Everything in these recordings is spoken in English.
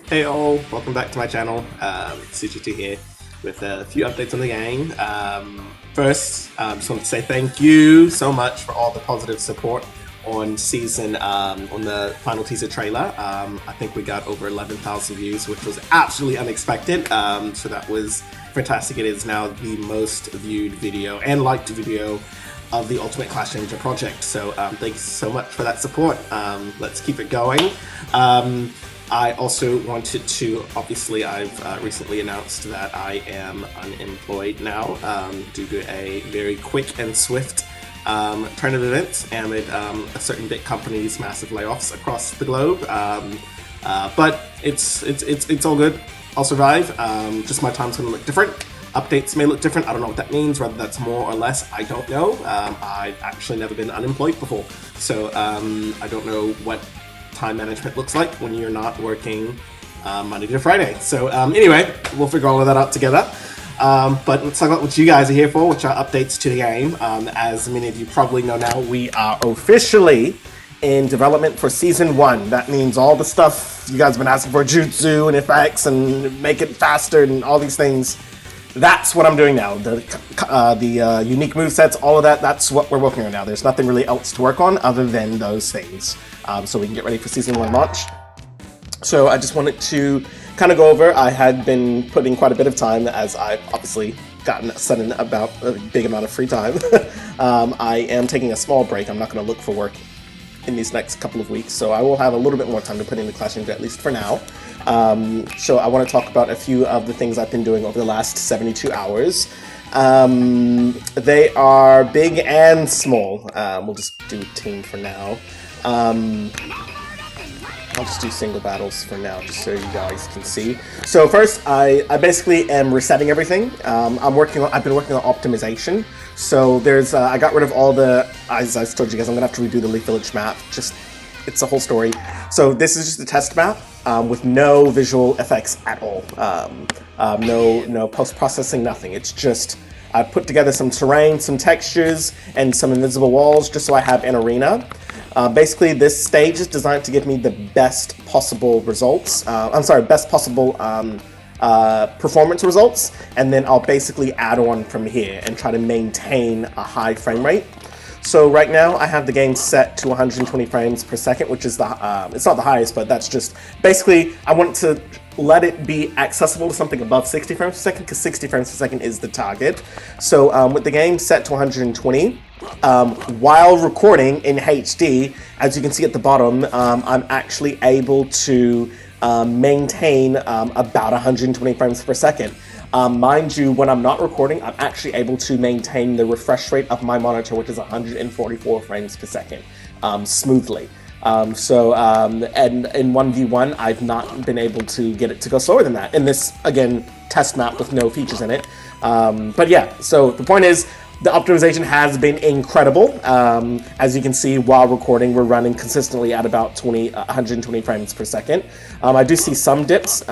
Hey all, welcome back to my channel. Itsuchi here with a few updates on the game. First, just want to say thank you so much for all the positive support on on the final teaser trailer. I think we got over 11,000 views, which was absolutely unexpected. So that was fantastic. It is now the most viewed video and liked video of the Ultimate Clash Ninja project. So thanks so much for that support. Let's keep it going. I also wanted to, obviously I've recently announced that I am unemployed now due to a very quick and swift turn of events amid a certain big company's massive layoffs across the globe. But it's all good. I'll survive. Just my time's gonna look different. Updates may look different. I don't know what that means, whether that's more or less, I don't know. I've actually never been unemployed before, so I don't know what time management looks like when you're not working Monday to Friday. So anyway, we'll figure all of that out together. But let's talk about what you guys are here for, which are updates to the game. As many of you probably know now, we are officially in development for Season 1. That means all the stuff you guys have been asking for, jutsu and effects and make it faster and all these things. That's what I'm doing now. The unique movesets, all of that, that's what we're working on now. There's nothing really else to work on other than those things. So we can get ready for Season 1 launch. So I just wanted to kind of go over. I had been putting quite a bit of time, as I've obviously gotten sudden about a big amount of free time. I am taking a small break. I'm not going to look for work in these next couple of weeks, so I will have a little bit more time to put in the Clash Ninja, at least for now. So I want to talk about a few of the things I've been doing over the last 72 hours. They are big and small. We'll just do team for now. I'll just do single battles for now, just so you guys can see. So first, I basically am resetting everything. I've been working on optimization. So there's, I got rid of all the, as I told you guys, I'm gonna have to redo the Leaf Village map. It's a whole story. So this is just a test map with no visual effects at all. No post-processing, nothing. It's just, I put together some terrain, some textures, and some invisible walls, just so I have an arena. Basically, this stage is designed to give me the best possible results. Best possible performance results, and then I'll basically add on from here and try to maintain a high frame rate. So right now, I have the game set to 120 frames per second, which is it's not the highest, but that's just, basically, I want to let it be accessible to something above 60 frames per second, because 60 frames per second is the target. So with the game set to 120, while recording in HD, as you can see at the bottom, I'm actually able to maintain about 120 frames per second. Mind you, when I'm not recording, I'm actually able to maintain the refresh rate of my monitor, which is 144 frames per second, smoothly. And in 1v1, I've not been able to get it to go slower than that. In this, again, test map with no features in it. But yeah, so the point is, the optimization has been incredible. As you can see, while recording, we're running consistently at about 120 frames per second. I do see some dips,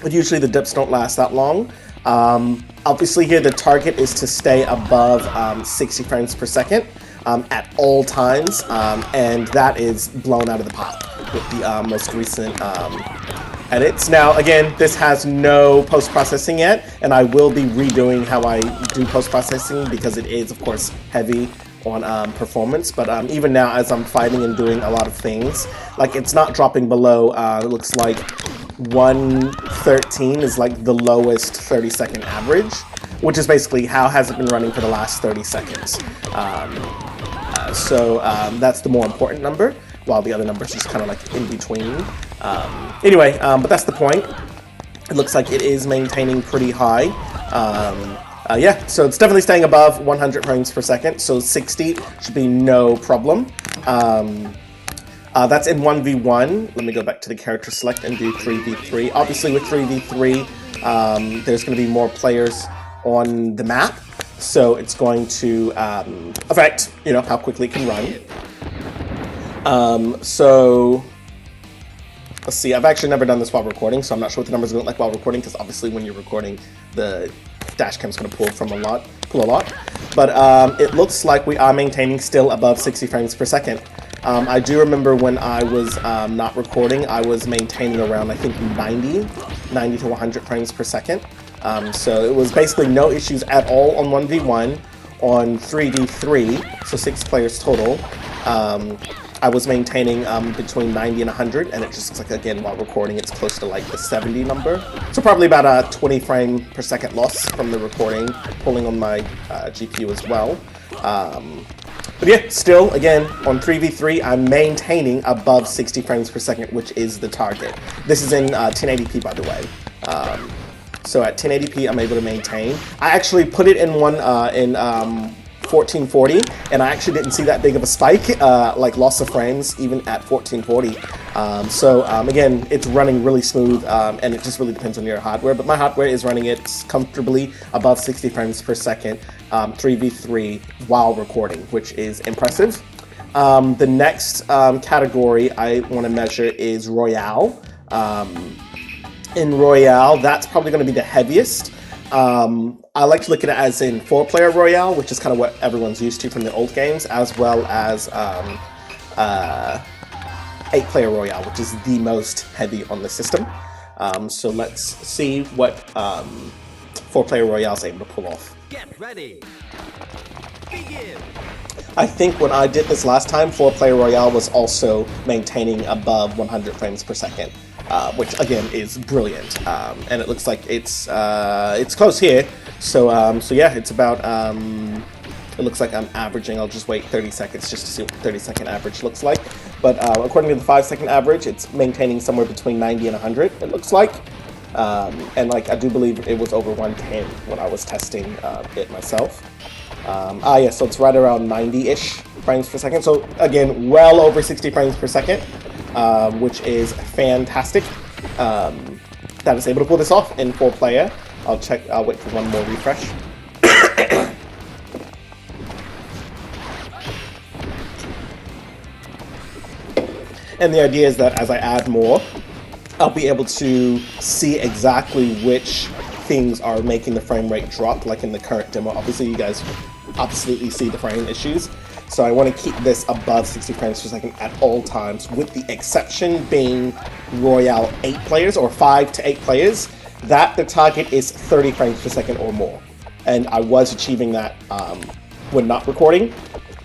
but usually the dips don't last that long. Obviously here, the target is to stay above 60 frames per second at all times, and that is blown out of the park with the most recent edits. Now, again, this has no post-processing yet, and I will be redoing how I do post-processing because it is, of course, heavy on performance. But even now, as I'm fighting and doing a lot of things, like, it's not dropping below, it looks like 113 is like the lowest 30-second average, which is basically how has it been running for the last 30 seconds. So that's the more important number, while the other numbers just kind of like in between. Anyway, but that's the point. It looks like it is maintaining pretty high. Yeah, so it's definitely staying above 100 frames per second, so 60 should be no problem. That's in 1v1. Let me go back to the character select and do 3v3. Obviously with 3v3, there's going to be more players on the map, so it's going to affect, you know, how quickly it can run. So let's see, I've actually never done this while recording, so I'm not sure what the numbers look like while recording, because obviously when you're recording, the dash cam's going to pull a lot. But it looks like we are maintaining still above 60 frames per second. I do remember when I was not recording, I was maintaining around, I think, 90 to 100 frames per second. So it was basically no issues at all on 1v1. On 3v3, so 6 players total, I was maintaining between 90 and 100, and it just looks like, again, while recording, it's close to like the 70 number. So probably about a 20 frame per second loss from the recording, pulling on my GPU as well. But yeah, still, again, on 3v3, I'm maintaining above 60 frames per second, which is the target. This is in 1080p, by the way. So at 1080p, I'm able to maintain. I actually put it in 1440, and I actually didn't see that big of a spike, like loss of frames, even at 1440. Again, it's running really smooth, and it just really depends on your hardware. But my hardware is running it comfortably above 60 frames per second, 3v3 while recording, which is impressive. The next category I want to measure is Royale. In Royale, that's probably going to be the heaviest. I like to look at it as in 4-player Royale, which is kind of what everyone's used to from the old games, as well as 8-player Royale, which is the most heavy on the system. So let's see what 4-player Royale is able to pull off. Get ready. Begin. I think when I did this last time, 4-player Royale was also maintaining above 100 frames per second. Which again is brilliant, and it looks like it's close here. So yeah, it's about. It looks like I'm averaging. I'll just wait 30 seconds just to see what the 30-second average looks like. But according to the 5-second average, it's maintaining somewhere between 90 and 100. It looks like, and like I do believe it was over 110 when I was testing it myself. Yeah, so it's right around 90-ish frames per second. So again, well over 60 frames per second. Which is fantastic. That is able to pull this off in 4-player. I'll wait for one more refresh. And the idea is that as I add more, I'll be able to see exactly which things are making the frame rate drop, like in the current demo. Obviously, you guys absolutely see the frame issues. So I want to keep this above 60 frames per second at all times, with the exception being Royale 8 players or 5 to 8 players, that the target is 30 frames per second or more. And I was achieving that when not recording,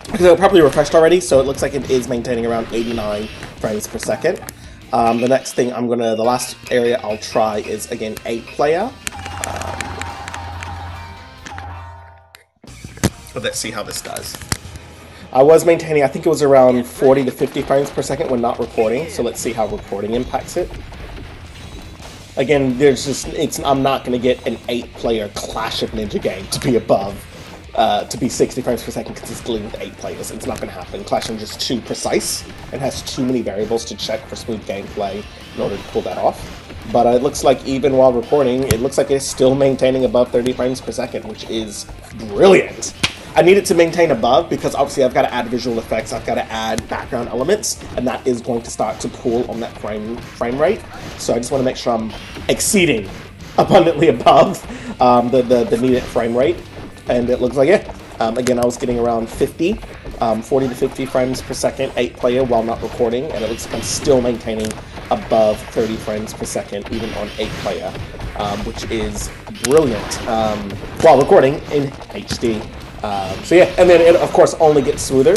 because it probably refreshed already, so it looks like it is maintaining around 89 frames per second. The next thing the last area I'll try is, again, 8-player. But let's see how this does. I was maintaining, I think it was around 40 to 50 frames per second when not recording, so let's see how recording impacts it. Again, I'm not going to get an 8-player Clash of Ninja game to be above, to be 60 frames per second consistently with 8 players. It's not going to happen. Clash is just too precise and has too many variables to check for smooth gameplay in order to pull that off. But it looks like even while recording, it looks like it's still maintaining above 30 frames per second, which is brilliant. I need it to maintain above because obviously I've got to add visual effects, I've got to add background elements, and that is going to start to pull on that frame rate. So I just want to make sure I'm exceeding abundantly above the needed frame rate. And it looks like, yeah, again, I was getting around 40 to 50 frames per second, 8-player while not recording, and it looks like I'm still maintaining above 30 frames per second, even on 8-player, which is brilliant, while recording in HD. So yeah, and then it of course only gets smoother.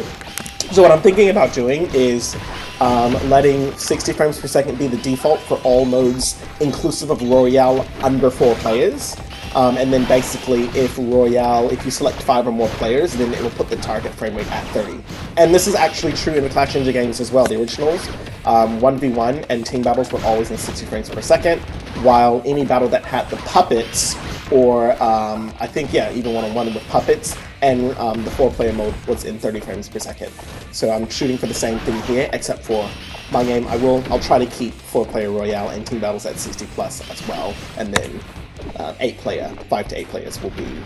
So what I'm thinking about doing is letting 60 frames per second be the default for all modes, inclusive of Royale under 4 players. And then basically if you select 5 or more players, then it will put the target frame rate at 30. And this is actually true in the Clash Ninja games as well, the originals. 1v1 and team battles were always in 60 frames per second, while any battle that had the puppets, or I think, yeah, even one-on-one with puppets, and the 4-player mode was in 30 frames per second. So I'm shooting for the same thing here, except for my game, I'll try to keep 4-player Royale and team battles at 60 plus as well, and then 8-player, 5 to 8 players will be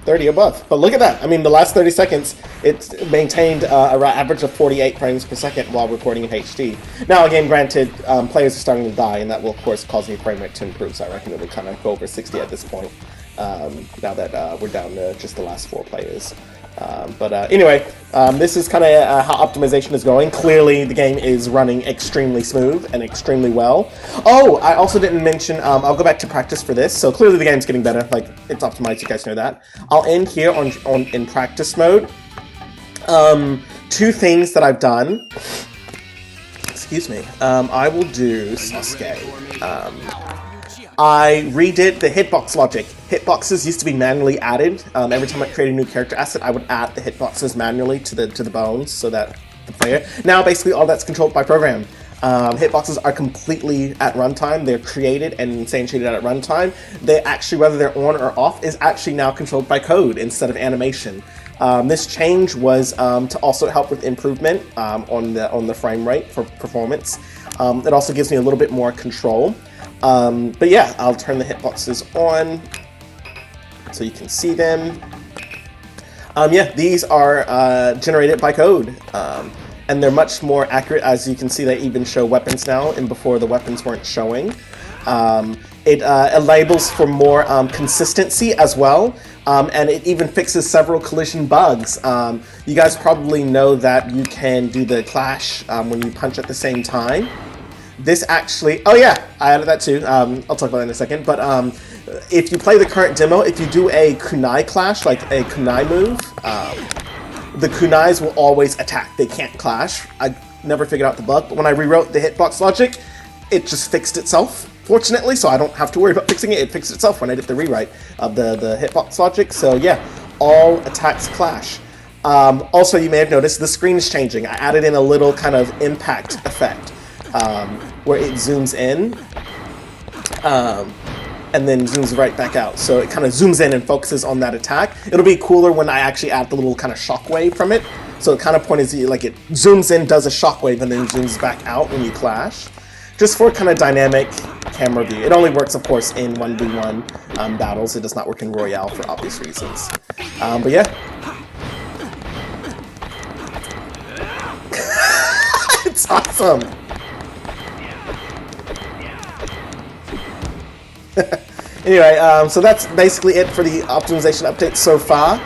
30 above. But look at that. I mean, the last 30 seconds, it's maintained an average of 48 frames per second while recording in HD. Now, again, granted, players are starting to die, and that will, of course, cause the frame rate to improve, so I reckon it will kind of go over 60 at this point, now that we're down to just the last 4 players. Anyway, this is kind of how optimization is going. Clearly, the game is running extremely smooth and extremely well. Oh, I also didn't mention, I'll go back to practice for this. So clearly the game's getting better. Like, it's optimized, you guys know that. I'll end here in practice mode. Two things that I've done. Excuse me. I will do Sasuke. I redid the hitbox logic. Hitboxes used to be manually added. Every time I create a new character asset, I would add the hitboxes manually to the bones so that the player... Now, basically, all that's controlled by program. Hitboxes are completely at runtime. They're created and instantiated at runtime. They actually, whether they're on or off, is actually now controlled by code instead of animation. This change was to also help with improvement on the frame rate for performance. It also gives me a little bit more control. But yeah, I'll turn the hitboxes on so you can see them. Yeah, these are generated by code, and they're much more accurate. As you can see, they even show weapons now, and before the weapons weren't showing. It labels for more consistency as well, and it even fixes several collision bugs. You guys probably know that you can do the clash when you punch at the same time. This actually, oh yeah, I added that too. I'll talk about that in a second. But if you play the current demo, if you do a kunai clash, like a kunai move, the kunais will always attack. They can't clash. I never figured out the bug, but when I rewrote the hitbox logic, it just fixed itself, fortunately, so I don't have to worry about fixing it. It fixed itself when I did the rewrite of the hitbox logic. So yeah, all attacks clash. Also, you may have noticed the screen is changing. I added in a little kind of impact effect. Where it zooms in and then zooms right back out. So it kind of zooms in and focuses on that attack. It'll be cooler when I actually add the little kind of shockwave from it. So the kind of point is like it zooms in, does a shockwave, and then zooms back out when you clash. Just for kind of dynamic camera view. It only works, of course, in 1v1 battles. It does not work in Royale for obvious reasons. But yeah. It's awesome. Anyway, so that's basically it for the optimization update so far.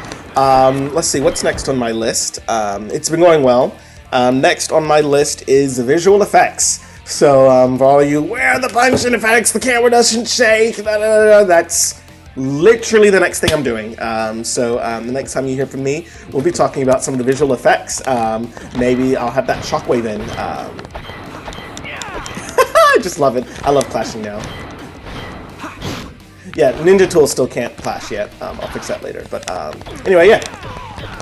Let's see, what's next on my list? It's been going well. Next on my list is visual effects. So for all of you, where are the punching effects? The camera doesn't shake. That's literally the next thing I'm doing. The next time you hear from me, we'll be talking about some of the visual effects. Maybe I'll have that shockwave in. I just love it. I love clashing now. Yeah, Ninja Tool still can't clash yet. I'll fix that later. But anyway, yeah.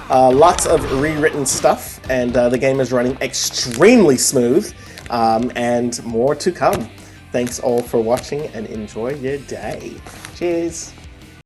Lots of rewritten stuff, and the game is running extremely smooth, and more to come. Thanks all for watching, and enjoy your day. Cheers.